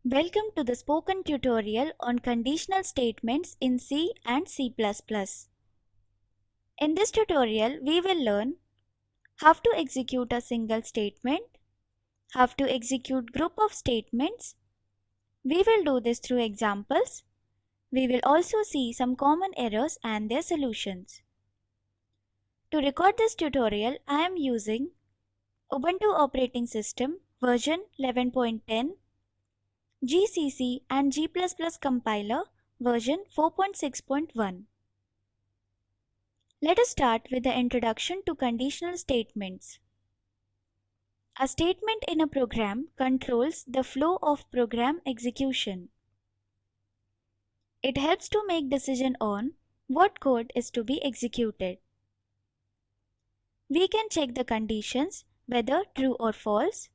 Welcome to the spoken tutorial on conditional statements in C and C++. In this tutorial, we will learn how to execute a single statement, how to execute group of statements. We will do this through examples. We will also see some common errors and their solutions. To record this tutorial, I am using Ubuntu operating system version 11.10, GCC and G++ compiler version 4.6.1. Let us start with the introduction to conditional statements. A statement in a program controls the flow of program execution. It helps to make decision on what code is to be executed. We can check the conditions whether true or false.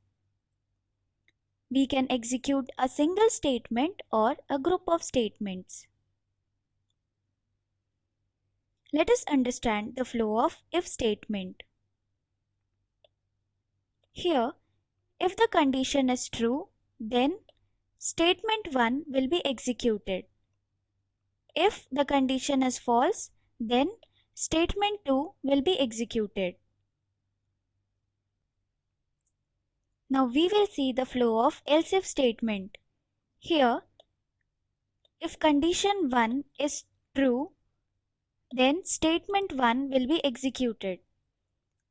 We can execute a single statement or a group of statements. Let us understand the flow of if statement. Here, if the condition is true, then statement 1 will be executed. If the condition is false, then statement 2 will be executed. Now we will see the flow of else if statement. Here, if condition 1 is true, then statement 1 will be executed.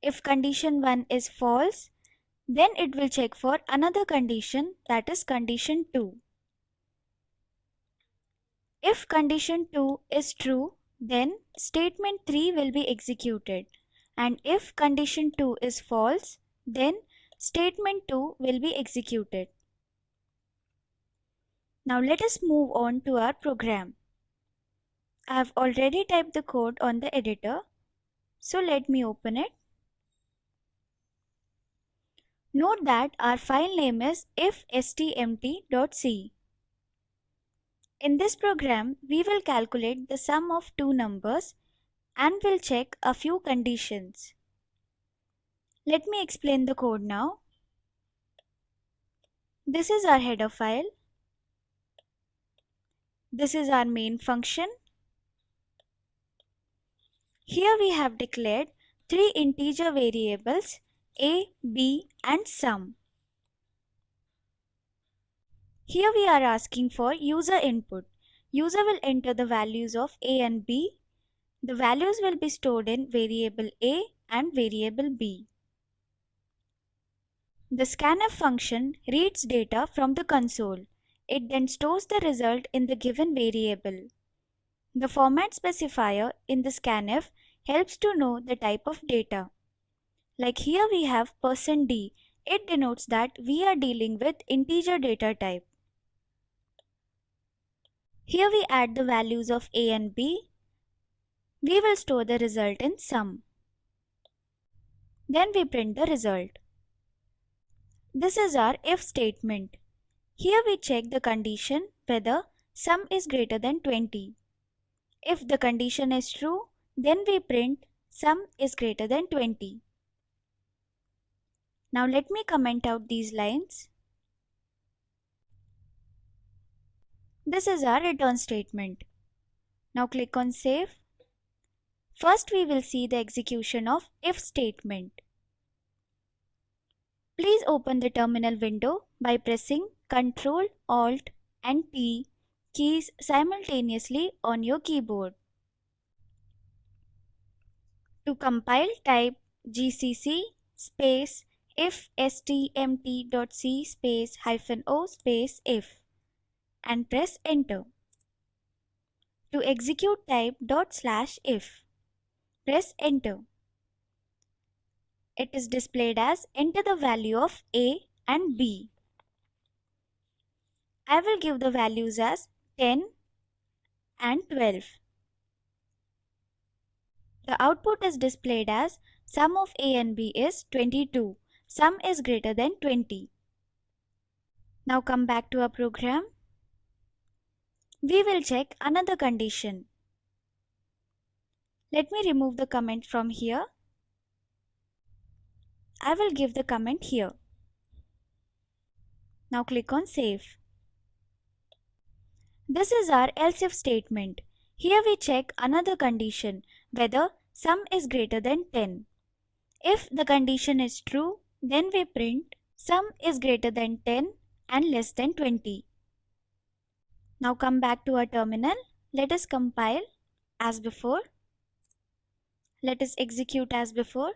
If condition 1 is false, then it will check for another condition, that is condition 2. If condition 2 is true, then statement 3 will be executed, and if condition 2 is false, then statement 2 will be executed. Now let us move on to our program. I have already typed the code on the editor, so let me open it. Note that our file name is ifstmt.c. In this program, we will calculate the sum of two numbers and will check a few conditions. Let me explain the code now. This is our header file. This is our main function. Here we have declared three integer variables a, b and sum. Here we are asking for user input. User will enter the values of a and b. The values will be stored in variable a and variable b. The scanf function reads data from the console. It then stores the result in the given variable. The format specifier in the scanf helps to know the type of data. Like here we have %d. It denotes that we are dealing with integer data type. Here we add the values of a and b. We will store the result in sum. Then we print the result. This is our if statement. Here we check the condition whether sum is greater than 20. If the condition is true, then we print sum is greater than 20. Now let me comment out these lines. This is our return statement. Now click on save. First we will see the execution of if statement. Please open the terminal window by pressing Ctrl, Alt and T keys simultaneously on your keyboard. To compile, type gcc space ifstmt.c space -o space if and press enter. To execute, type /if. Press enter. It is displayed as enter the value of a and b. I will give the values as 10 and 12. The output is displayed as sum of a and b is 22. Sum is greater than 20. Now come back to our program. We will check another condition. Let me remove the comment from here. I will give the comment here. Now click on save. This is our else if statement. Here we check another condition, whether sum is greater than 10. If the condition is true, then we print sum is greater than 10 and less than 20. Now come back to our terminal. Let us compile as before. Let us execute as before.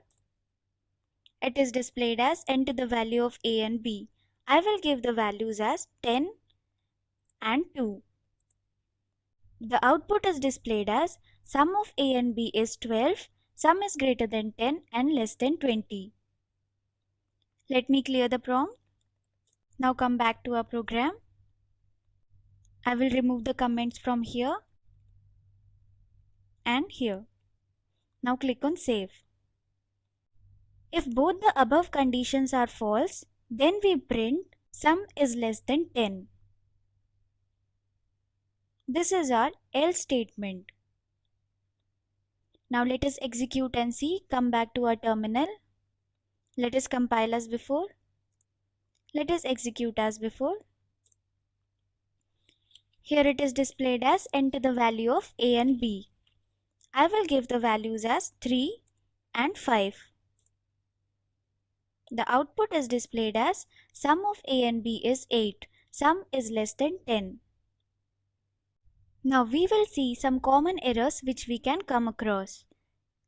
It is displayed as enter the value of a and b. I will give the values as 10 and 2. The output is displayed as sum of a and b is 12, sum is greater than 10 and less than 20. Let me clear the prompt. Now come back to our program. I will remove the comments from here and here. Now click on save. If both the above conditions are false, then we print sum is less than 10. This is our else statement. Now let us execute and see. Come back to our terminal. Let us compile as before. Let us execute as before. Here it is displayed as enter the value of a and b. I will give the values as 3 and 5. The output is displayed as sum of a and b is 8, sum is less than 10. Now we will see some common errors which we can come across.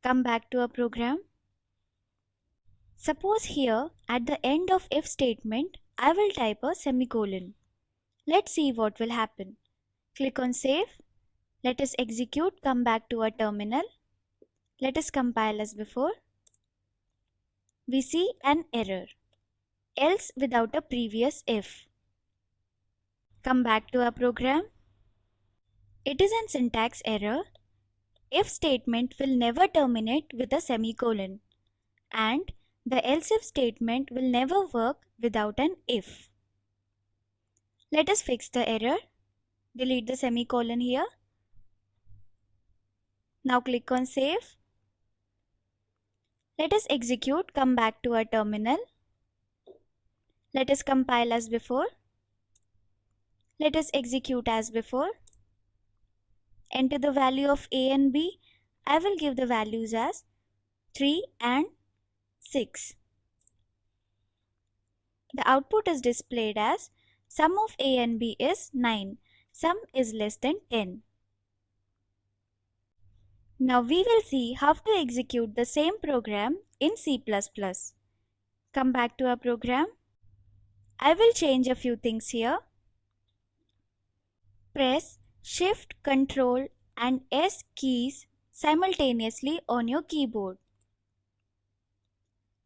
Come back to our program. Suppose here at the end of if statement, I will type a semicolon. Let's see what will happen. Click on save. Let us execute. Come back to our terminal. Let us compile as before. We see an error. Else without a previous if. Come back to our program. It is an syntax error. If statement will never terminate with a semicolon, and the else if statement will never work without an if. Let us fix the error. Delete the semicolon here. Now click on save. Let us execute. Come back to our terminal. Let us compile as before. Let us execute as before. Enter the value of a and b. I will give the values as 3 and 6. The output is displayed as sum of a and b is 9. Sum is less than 10. Now we will see how to execute the same program in C++. Come back to our program. I will change a few things here. Press Shift, Ctrl and S keys simultaneously on your keyboard.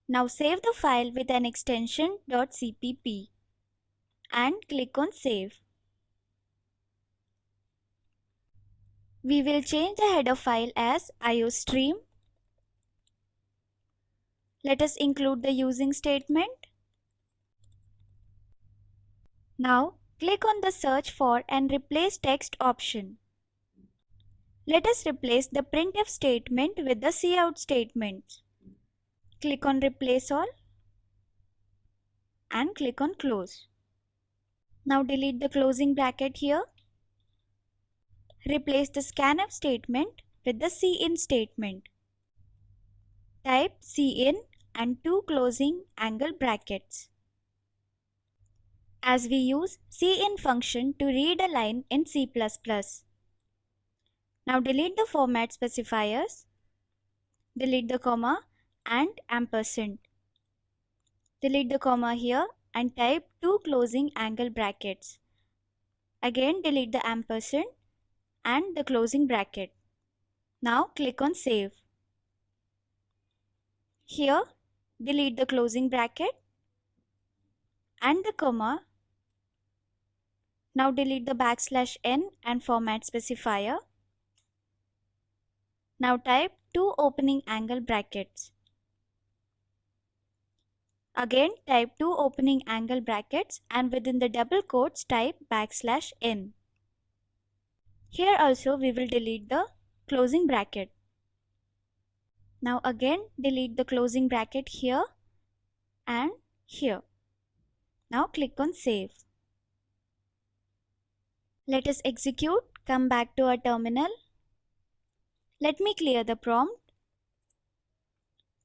Now save the file with an extension .cpp and click on save. We will change the header file as iostream. Let us include the using statement. Now click on the search for and replace text option. Let us replace the printf statement with the cout statement. Click on replace all and click on close. Now delete the closing bracket here. Replace the scanf statement with the cin statement. Type cin and 2 closing angle brackets. As we use cin function to read a line in C++. Now delete the format specifiers, delete the comma and ampersand. Delete the comma here and type 2 closing angle brackets. Again delete the ampersand and the closing bracket. Now click on save. Here delete the closing bracket and the comma. Now delete the \n and format specifier. Now type 2 opening angle brackets. Again type 2 opening angle brackets and within the double quotes type \n. Here also we will delete the closing bracket. Now again delete the closing bracket here and here. Now click on save. Let us execute. Come back to our terminal. Let me clear the prompt.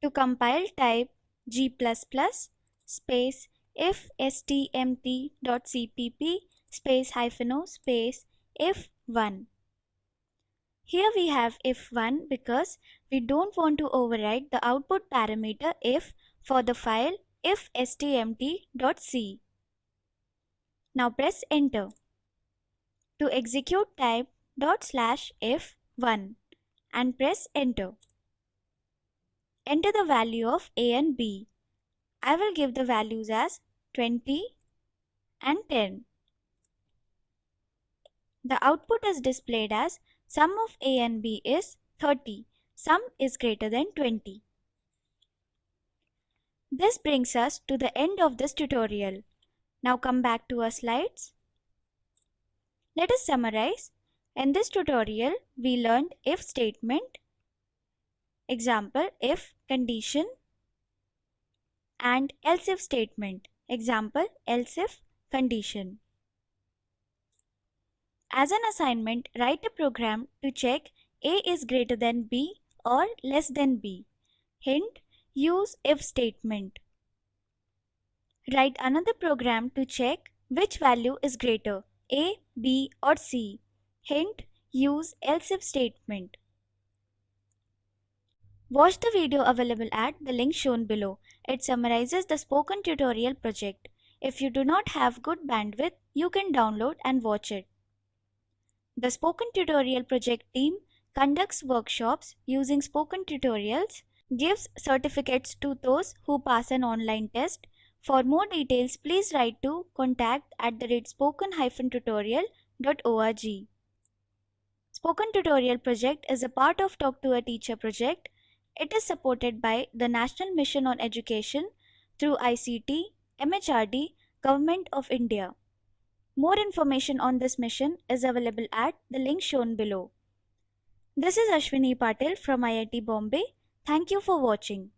To compile, type g++ space if stmt.cpp space -o space if1. Here we have if1 because we don't want to override the output parameter if for the file ifstmt.c. Now press enter. To execute, type ./if1 and press enter. Enter the value of a and b. I will give the values as 20 and 10. The output is displayed as sum of a and b is 30. Sum is greater than 20. This brings us to the end of this tutorial. Now come back to our slides. Let us summarize. In this tutorial, we learned if statement, example if condition, and else if statement, example else if condition. As an assignment, write a program to check A is greater than B or less than B. Hint, use if statement. Write another program to check which value is greater, A, B or C. Hint, use else if statement. Watch the video available at the link shown below. It summarizes the spoken tutorial project. If you do not have good bandwidth, you can download and watch it. The Spoken Tutorial Project team conducts workshops using spoken tutorials, gives certificates to those who pass an online test. For more details, please write to contact@spoken-tutorial.org. Spoken Tutorial Project is a part of Talk to a Teacher project. It is supported by the National Mission on Education through ICT, MHRD, Government of India. More information on this mission is available at the link shown below. This is Ashwini Patil from IIT Bombay. Thank you for watching.